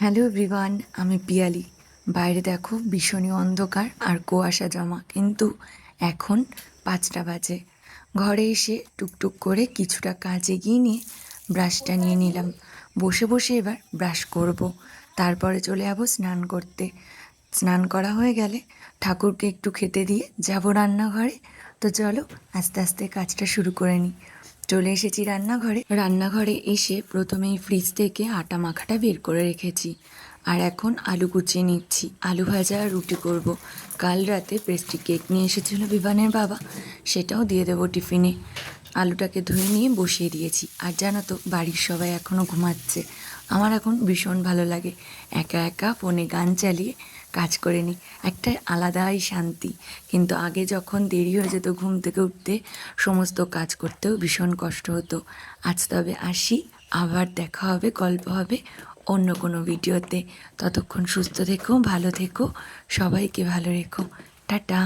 Hello everyone, আমি পিয়ালি। বাইরে দেখো ভীষণই অন্ধকার আর কুয়াশা জমা, কিন্তু এখন 5টা বাজে। ঘরে এসে টুকটুক করে কিছুটা কাজ এগিয়ে নিয়ে ব্রাশটা নিয়ে নিলাম। বসে বসে এবার ব্রাশ করব, তারপরে চলে যাবো স্নান করতে। স্নান করা হয়ে গেলে ঠাকুরকে একটু খেতে দিয়ে যাব রান্নাঘরে। তো চলো আস্তে আস্তে কাজটা শুরু করে নিই। চলে এসেছি রান্নাঘরে। রান্নাঘরে এসে প্রথমেই ফ্রিজ থেকে আটা মাখাটা বের করে রেখেছি, আর এখন আলু কুচিয়ে নিচ্ছি। আলু ভাজা আর রুটি করব। কাল রাতে পেস্ট্রি কেক নিয়ে এসেছিলো বিভানের বাবা, সেটাও দিয়ে দেবো টিফিনে। আলুটাকে ধুয়ে নিয়ে বসিয়ে দিয়েছি। আর জানো তো, বাড়ির সবাই এখনও ঘুমাচ্ছে। আমার এখন ভীষণ ভালো লাগে একা একা ফোনে গান চালিয়ে কাজ করে নিই, একটা আলাদাই শান্তি। কিন্তু আগে যখন দেরি হয়ে যেত ঘুম থেকে উঠতে, সমস্ত কাজ করতেও ভীষণ কষ্ট হতো। আজ তবে আসি, আবার দেখা হবে, গল্প হবে অন্য কোনো ভিডিওতে। ততক্ষণ সুস্থ থেকো, ভালো থেকো, সবাইকে ভালো রেখো। টাটা।